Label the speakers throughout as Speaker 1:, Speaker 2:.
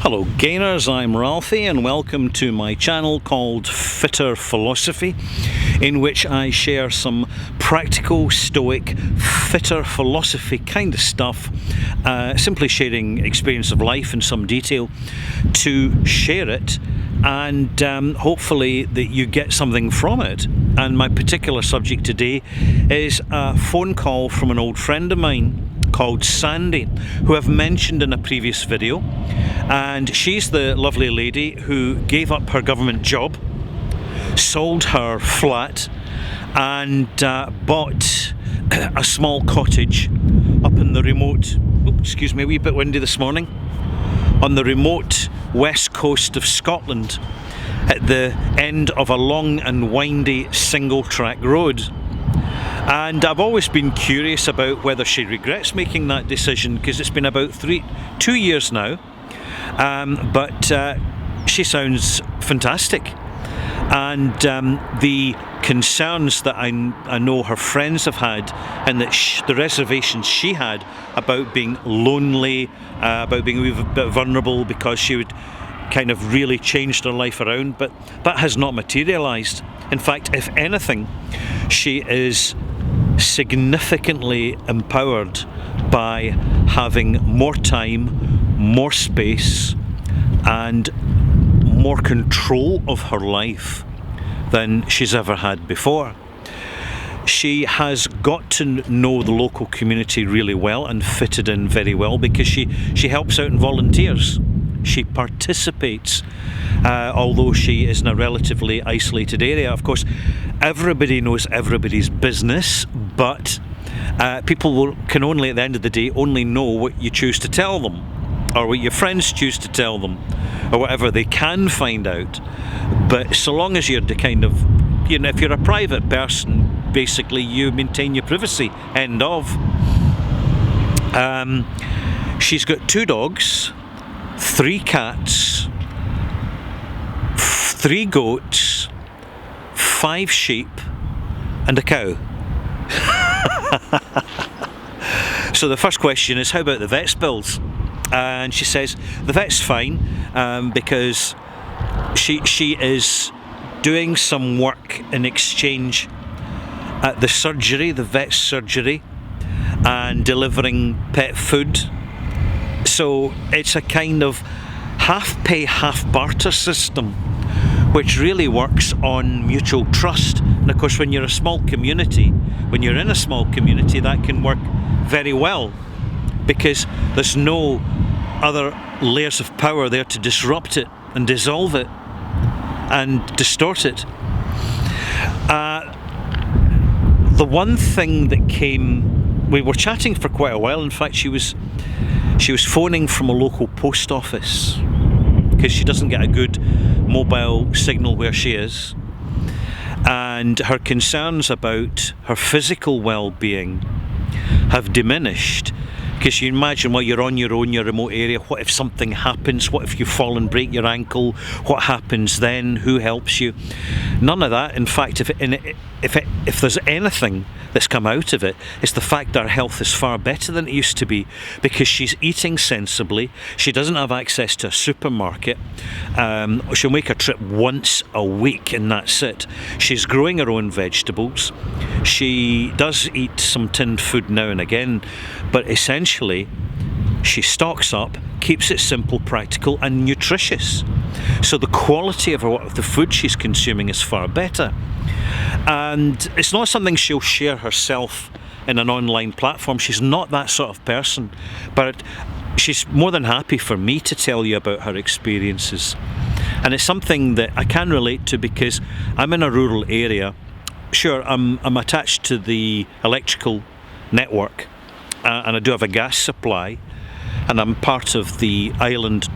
Speaker 1: Hello gainers, I'm Ralphie and welcome to my channel called Fitter Philosophy, in which I share some practical, stoic, fitter philosophy kind of stuff, simply sharing experience of life in some detail to share it, and hopefully that you get something from it. And my particular subject today is a phone call from an old friend of mine called Sandi, who I've mentioned in a previous video, and she's the lovely lady who gave up her government job, sold her flat, and bought a small cottage up in the remote, excuse me, a wee bit windy this morning, on the remote west coast of Scotland at the end of a long and windy single track road. And I've always been curious about whether she regrets making that decision, because it's been about 2 years now, but she sounds fantastic. And the concerns that I know her friends have had, and that the reservations she had about being lonely, about being a wee bit vulnerable because she would kind of really changed her life around, but that has not materialised. In fact, if anything, she is significantly empowered by having more time, more space, and more control of her life than she's ever had before. She has got to know the local community really well and fitted in very well, because she helps out and volunteers. She participates, although she is in a relatively isolated area. Of course, everybody knows everybody's business, but people can only, at the end of the day, only know what you choose to tell them, or what your friends choose to tell them, or whatever they can find out. But so long as you're the kind of, if you're a private person, basically you maintain your privacy, end of. She's got 2 dogs, 3 cats, 3 goats, 5 sheep, and a cow. So the first question is, how about the vet's bills? And she says the vet's fine, because she is doing some work in exchange at the surgery, the vet's surgery, and delivering pet food. So it's a kind of half pay, half barter system, which really works on mutual trust. And of course, when you're in a small community, that can work very well, because there's no other layers of power there to disrupt it and dissolve it and distort it. The one thing that came, we were chatting for quite a while. In fact, she was phoning from a local post office, because she doesn't get a good mobile signal where she is, and her concerns about her physical well-being have diminished. Because you imagine, well, you're on your own, your remote area, what if something happens? What if you fall and break your ankle? What happens then? Who helps you? None of that. In fact, if there's anything that's come out of it, it's the fact that her health is far better than it used to be, because she's eating sensibly. She doesn't have access to a supermarket. She'll make a trip once a week, and that's it. She's growing her own vegetables. She does eat some tinned food now and again, but essentially she stocks up, keeps it simple, practical and nutritious. So the quality of the food she's consuming is far better. And it's not something she'll share herself in an online platform. She's not that sort of person, but she's more than happy for me to tell you about her experiences. And it's something that I can relate to, because I'm in a rural area. Sure, I'm attached to the electrical network, and I do have a gas supply, and I'm part of the island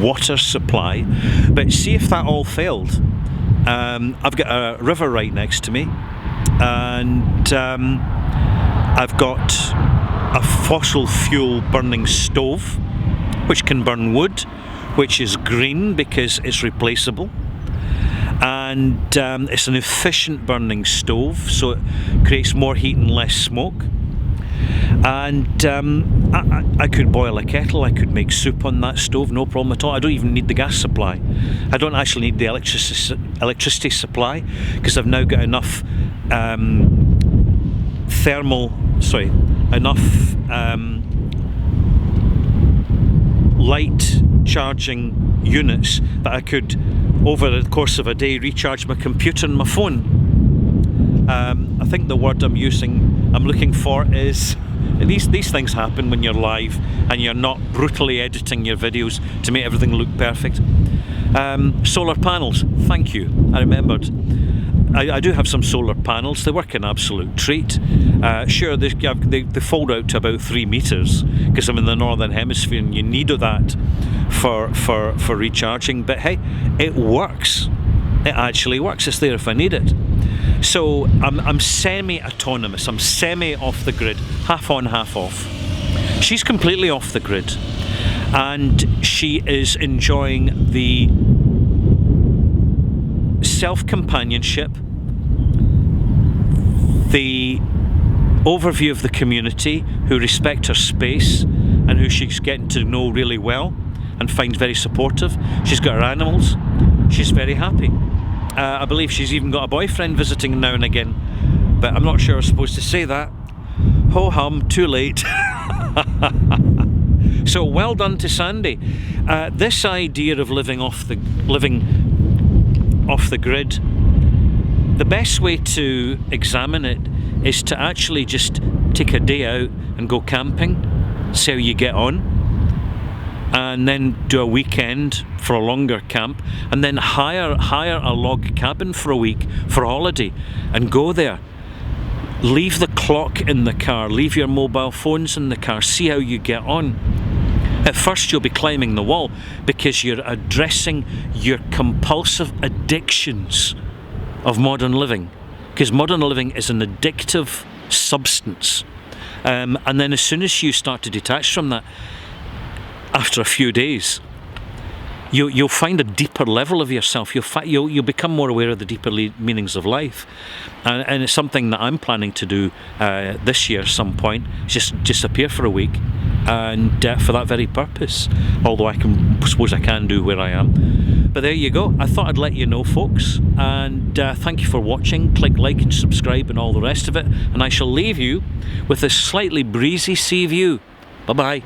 Speaker 1: water supply. But see, if that all failed, I've got a river right next to me, and I've got a fossil fuel burning stove which can burn wood, which is green because it's replaceable, and it's an efficient burning stove, so it creates more heat and less smoke. And I could boil a kettle, I could make soup on that stove, no problem at all. I don't even need the gas supply. I don't actually need the electricity supply, because I've now got enough light charging units that I could, over the course of a day, recharge my computer and my phone. I think the word I'm looking for is, these things happen when you're live and you're not brutally editing your videos to make everything look perfect. Solar panels, thank you, I remembered. I do have some solar panels. They work an absolute treat. Sure, they fold out to about 3 meters, because I'm in the northern hemisphere and you need that for recharging. But hey, it works. It actually works. It's there if I need it. So I'm semi-autonomous. I'm semi-off the grid, half on, half off. She's completely off the grid, and she is enjoying the self-companionship, the overview of the community who respect her space and who she's getting to know really well and finds very supportive. She's got her animals. She's very happy. I believe she's even got a boyfriend visiting now and again, but I'm not sure I'm supposed to say that. Ho hum, too late. So well done to Sandi. This idea of living off the grid, the best way to examine it is to actually just take a day out and go camping, see how you get on, and then do a weekend for a longer camp, and then hire a log cabin for a week for a holiday and go there. Leave the clock in the car, leave your mobile phones in the car, see how you get on. At first you'll be climbing the wall because you're addressing your compulsive addictions of modern living, because modern living is an addictive substance, and then as soon as you start to detach from that, after a few days, you'll find a deeper level of yourself. You'll become more aware of the deeper meanings of life, and it's something that I'm planning to do this year. Some point, just disappear for a week, and for that very purpose. Although I suppose I can do where I am. But there you go. I thought I'd let you know, folks, and thank you for watching. Click like and subscribe and all the rest of it. And I shall leave you with a slightly breezy sea view. Bye bye.